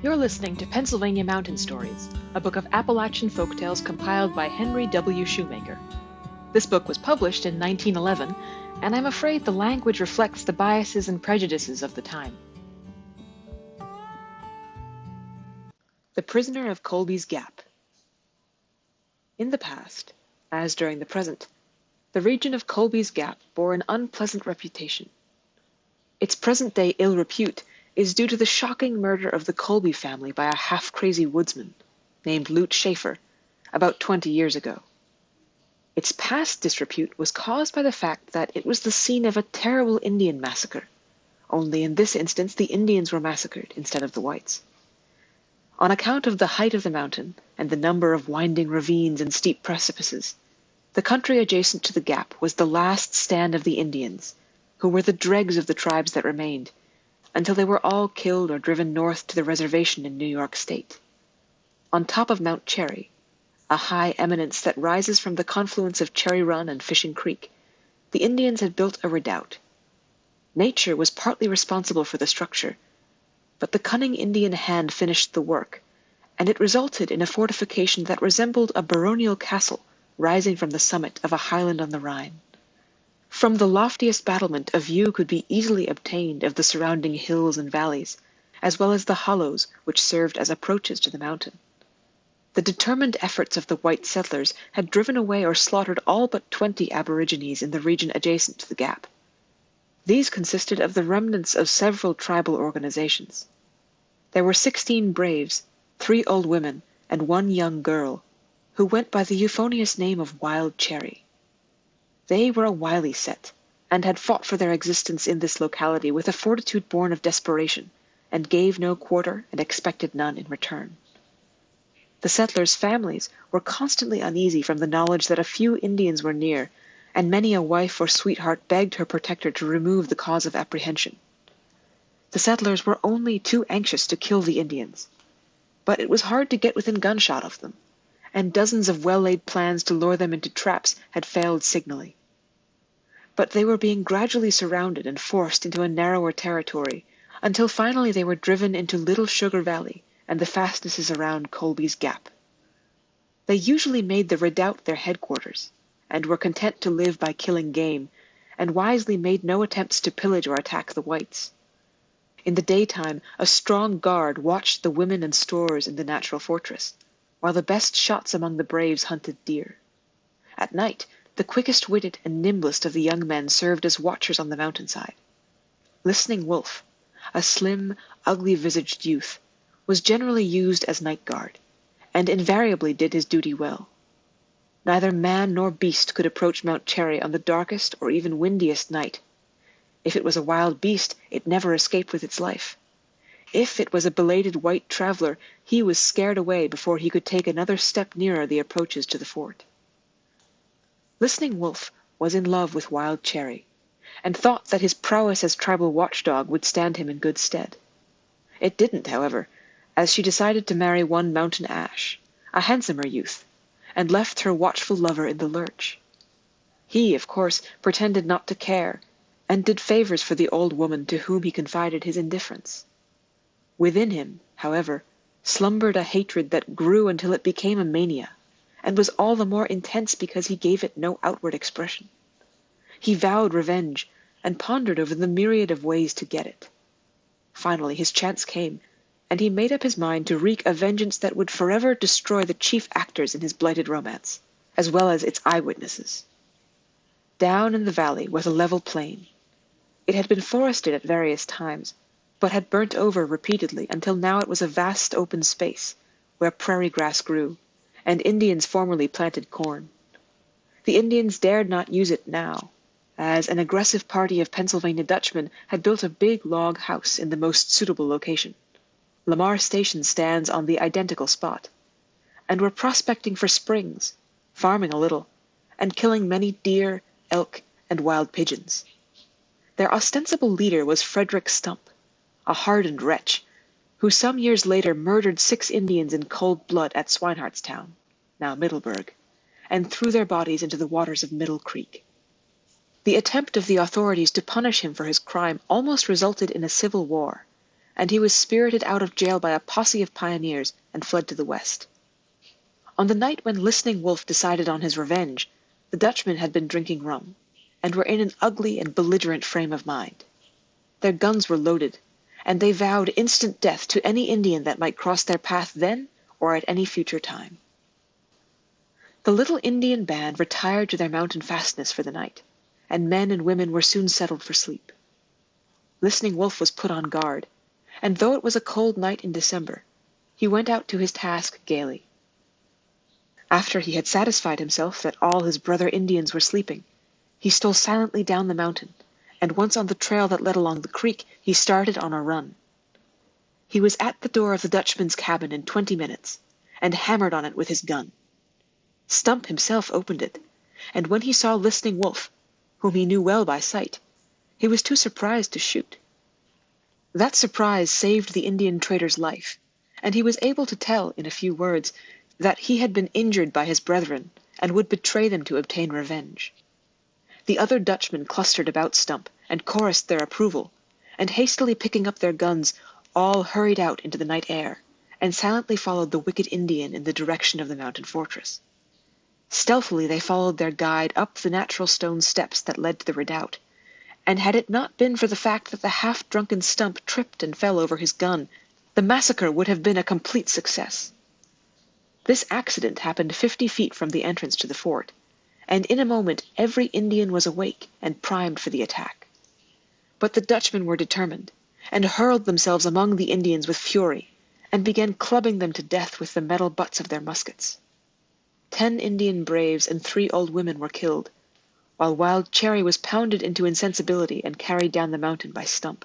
You're listening to Pennsylvania Mountain Stories, a book of Appalachian folktales compiled by Henry W. Shoemaker. This book was published in 1911, and I'm afraid the language reflects the biases and prejudices of the time. The Prisoner of Colby's Gap. In the past, as during the present, the region of Colby's Gap bore an unpleasant reputation. Its present-day ill repute is due to the shocking murder of the Colby family by a half-crazy woodsman named Lute Schaefer about 20 years ago. Its past disrepute was caused by the fact that it was the scene of a terrible Indian massacre, only in this instance the Indians were massacred instead of the whites. On account of the height of the mountain and the number of winding ravines and steep precipices, the country adjacent to the gap was the last stand of the Indians, who were the dregs of the tribes that remained, until they were all killed or driven north to the reservation in New York State. On top of Mount Cherry, a high eminence that rises from the confluence of Cherry Run and Fishing Creek, the Indians had built a redoubt. Nature was partly responsible for the structure, but the cunning Indian hand finished the work, and it resulted in a fortification that resembled a baronial castle rising from the summit of a highland on the Rhine. From the loftiest battlement a view could be easily obtained of the surrounding hills and valleys, as well as the hollows which served as approaches to the mountain. The determined efforts of the white settlers had driven away or slaughtered all but 20 aborigines in the region adjacent to the gap. These consisted of the remnants of several tribal organizations. There were 16 braves, 3 old women, and 1 young girl, who went by the euphonious name of Wild Cherry. They were a wily set, and had fought for their existence in this locality with a fortitude born of desperation, and gave no quarter and expected none in return. The settlers' families were constantly uneasy from the knowledge that a few Indians were near, and many a wife or sweetheart begged her protector to remove the cause of apprehension. The settlers were only too anxious to kill the Indians, but it was hard to get within gunshot of them, and dozens of well-laid plans to lure them into traps had failed signally. But they were being gradually surrounded and forced into a narrower territory, until finally they were driven into Little Sugar Valley and the fastnesses around Colby's Gap. They usually made the redoubt their headquarters, and were content to live by killing game, and wisely made no attempts to pillage or attack the whites. In the daytime, a strong guard watched the women and stores in the natural fortress, while the best shots among the braves hunted deer. At night, the quickest-witted and nimblest of the young men served as watchers on the mountainside. Listening Wolf, a slim, ugly-visaged youth, was generally used as night guard, and invariably did his duty well. Neither man nor beast could approach Mount Cherry on the darkest or even windiest night. If it was a wild beast, it never escaped with its life. If it was a belated white traveler, he was scared away before he could take another step nearer the approaches to the fort. Listening Wolf was in love with Wild Cherry, and thought that his prowess as tribal watchdog would stand him in good stead. It didn't, however, as she decided to marry one Mountain Ash, a handsomer youth, and left her watchful lover in the lurch. He, of course, pretended not to care, and did favors for the old woman to whom he confided his indifference. Within him, however, slumbered a hatred that grew until it became a mania, and was all the more intense because he gave it no outward expression. He vowed revenge, and pondered over the myriad of ways to get it. Finally his chance came, and he made up his mind to wreak a vengeance that would forever destroy the chief actors in his blighted romance, as well as its eyewitnesses. Down in the valley was a level plain. It had been forested at various times, but had burnt over repeatedly until now it was a vast open space, where prairie grass grew, and Indians formerly planted corn. The Indians dared not use it now, as an aggressive party of Pennsylvania Dutchmen had built a big log house in the most suitable location. Lamar Station stands on the identical spot, and were prospecting for springs, farming a little, and killing many deer, elk, and wild pigeons. Their ostensible leader was Frederick Stump, a hardened wretch, who some years later murdered 6 Indians in cold blood at Swinehartstown, now Middleburg, and threw their bodies into the waters of Middle Creek. The attempt of the authorities to punish him for his crime almost resulted in a civil war, and he was spirited out of jail by a posse of pioneers and fled to the west. On the night when Listening Wolf decided on his revenge, the Dutchmen had been drinking rum, and were in an ugly and belligerent frame of mind. Their guns were loaded, and they vowed instant death to any Indian that might cross their path then or at any future time. The little Indian band retired to their mountain fastness for the night, and men and women were soon settled for sleep. Listening Wolf was put on guard, and though it was a cold night in December, he went out to his task gaily. After he had satisfied himself that all his brother Indians were sleeping, he stole silently down the mountain, and once on the trail that led along the creek, he started on a run. He was at the door of the Dutchman's cabin in 20 minutes, and hammered on it with his gun. Stump himself opened it, and when he saw Listening Wolf, whom he knew well by sight, he was too surprised to shoot. That surprise saved the Indian trader's life, and he was able to tell in a few words that he had been injured by his brethren and would betray them to obtain revenge. The other Dutchmen clustered about Stump and chorused their approval, and hastily picking up their guns, all hurried out into the night air, and silently followed the wicked Indian in the direction of the mountain fortress. Stealthily they followed their guide up the natural stone steps that led to the redoubt, and had it not been for the fact that the half-drunken Stump tripped and fell over his gun, the massacre would have been a complete success. This accident happened 50 feet from the entrance to the fort, and in a moment every Indian was awake and primed for the attack. But the Dutchmen were determined, and hurled themselves among the Indians with fury, and began clubbing them to death with the metal butts of their muskets. 10 Indian braves and 3 old women were killed, while Wild Cherry was pounded into insensibility and carried down the mountain by Stump.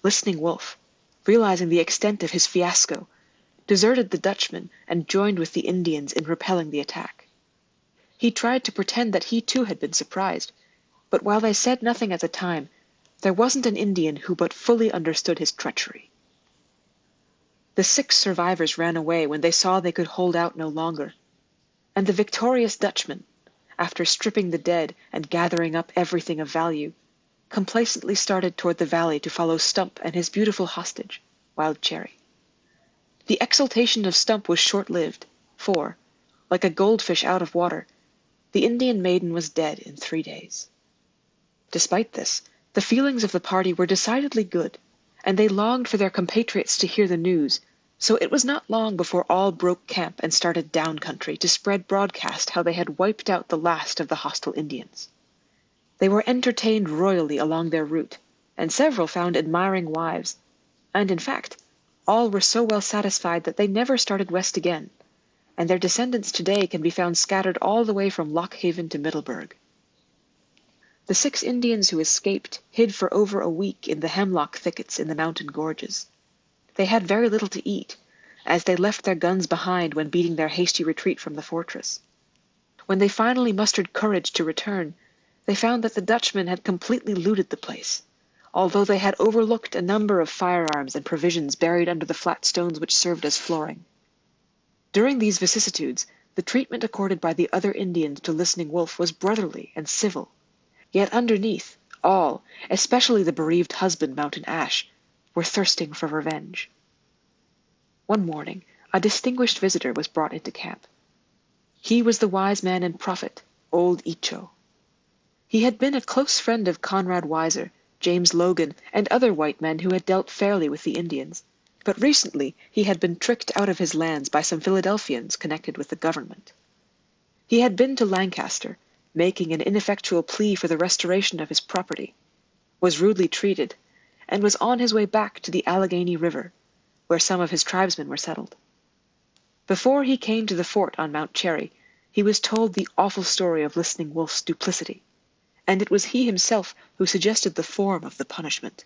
Listening Wolf, realizing the extent of his fiasco, deserted the Dutchmen and joined with the Indians in repelling the attack. He tried to pretend that he too had been surprised, but while they said nothing at the time, there wasn't an Indian who but fully understood his treachery. The 6 survivors ran away when they saw they could hold out no longer, and the victorious Dutchmen, after stripping the dead and gathering up everything of value, complacently started toward the valley to follow Stump and his beautiful hostage, Wild Cherry. The exultation of Stump was short-lived, for, like a goldfish out of water, the Indian maiden was dead in 3 days. Despite this, the feelings of the party were decidedly good, and they longed for their compatriots to hear the news, so it was not long before all broke camp and started down country to spread broadcast how they had wiped out the last of the hostile Indians. They were entertained royally along their route, and several found admiring wives, and in fact, all were so well satisfied that they never started west again, and their descendants today can be found scattered all the way from Lock Haven to Middleburg. The 6 Indians who escaped hid for over a week in the hemlock thickets in the mountain gorges. They had very little to eat, as they left their guns behind when beating their hasty retreat from the fortress. When they finally mustered courage to return, they found that the Dutchmen had completely looted the place, although they had overlooked a number of firearms and provisions buried under the flat stones which served as flooring. During these vicissitudes, the treatment accorded by the other Indians to Listening Wolf was brotherly and civil, yet underneath, all, especially the bereaved husband Mountain Ash, were thirsting for revenge. One morning, a distinguished visitor was brought into camp. He was the wise man and prophet, old Icho. He had been a close friend of Conrad Weiser, James Logan, and other white men who had dealt fairly with the Indians, but recently he had been tricked out of his lands by some Philadelphians connected with the government. He had been to Lancaster, making an ineffectual plea for the restoration of his property, was rudely treated, and was on his way back to the Allegheny River, where some of his tribesmen were settled. Before he came to the fort on Mount Cherry, he was told the awful story of Listening Wolf's duplicity, and it was he himself who suggested the form of the punishment.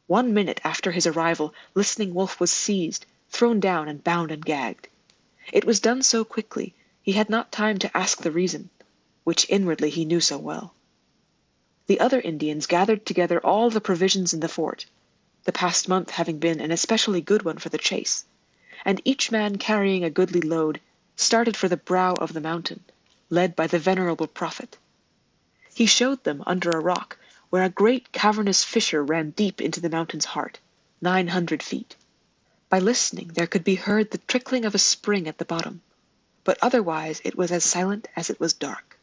1 minute after his arrival, Listening Wolf was seized, thrown down, and bound and gagged. It was done so quickly, he had not time to ask the reason, which inwardly he knew so well. The other Indians gathered together all the provisions in the fort, the past month having been an especially good one for the chase, and each man carrying a goodly load, started for the brow of the mountain, led by the venerable prophet. He showed them, under a rock, where a great cavernous fissure ran deep into the mountain's heart, 900 feet. By listening, there could be heard the trickling of a spring at the bottom, but otherwise it was as silent as it was dark.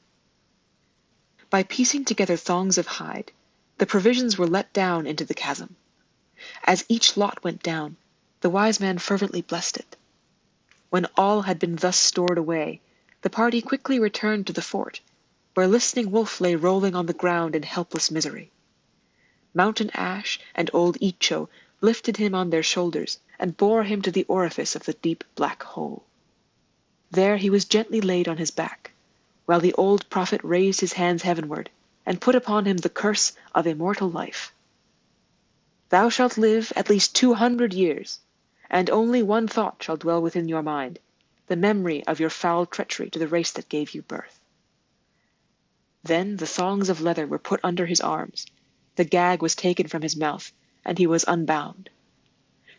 By piecing together thongs of hide, the provisions were let down into the chasm. As each lot went down, the wise man fervently blessed it. When all had been thus stored away, the party quickly returned to the fort, where Listening Wolf lay rolling on the ground in helpless misery. Mountain Ash and old Icho lifted him on their shoulders and bore him to the orifice of the deep black hole. There he was gently laid on his back, while the old prophet raised his hands heavenward and put upon him the curse of immortal life. Thou shalt live at least 200 years, and only one thought shall dwell within your mind, the memory of your foul treachery to the race that gave you birth. Then the thongs of leather were put under his arms, the gag was taken from his mouth, and he was unbound.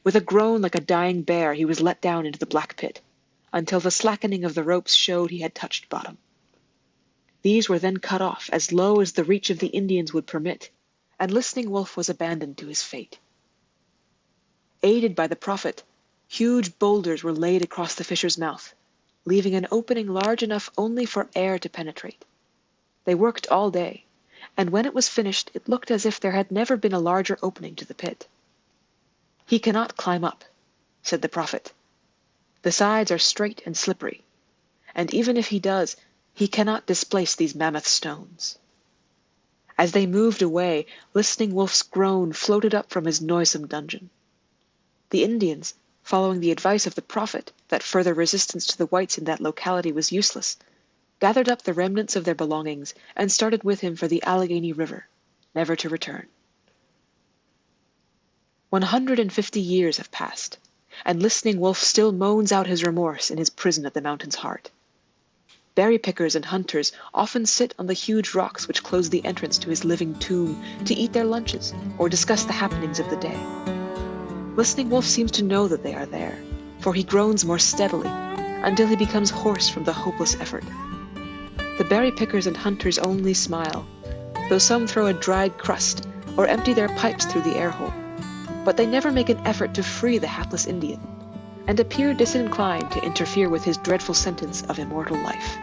With a groan like a dying bear, he was let down into the black pit, until the slackening of the ropes showed he had touched bottom. These were then cut off as low as the reach of the Indians would permit, and Listening Wolf was abandoned to his fate. Aided by the prophet, huge boulders were laid across the fisher's mouth, leaving an opening large enough only for air to penetrate. They worked all day, and when it was finished it looked as if there had never been a larger opening to the pit. "He cannot climb up," said the prophet. "The sides are straight and slippery, and even if he does, he cannot displace these mammoth stones." As they moved away, Listening Wolf's groan floated up from his noisome dungeon. The Indians, following the advice of the prophet that further resistance to the whites in that locality was useless, gathered up the remnants of their belongings and started with him for the Allegheny River, never to return. 150 years have passed, and Listening Wolf still moans out his remorse in his prison at the mountain's heart. Berry pickers and hunters often sit on the huge rocks which close the entrance to his living tomb to eat their lunches or discuss the happenings of the day. Listening Wolf seems to know that they are there, for he groans more steadily, until he becomes hoarse from the hopeless effort. The berry pickers and hunters only smile, though some throw a dried crust or empty their pipes through the air hole, but they never make an effort to free the hapless Indian, and appear disinclined to interfere with his dreadful sentence of immortal life.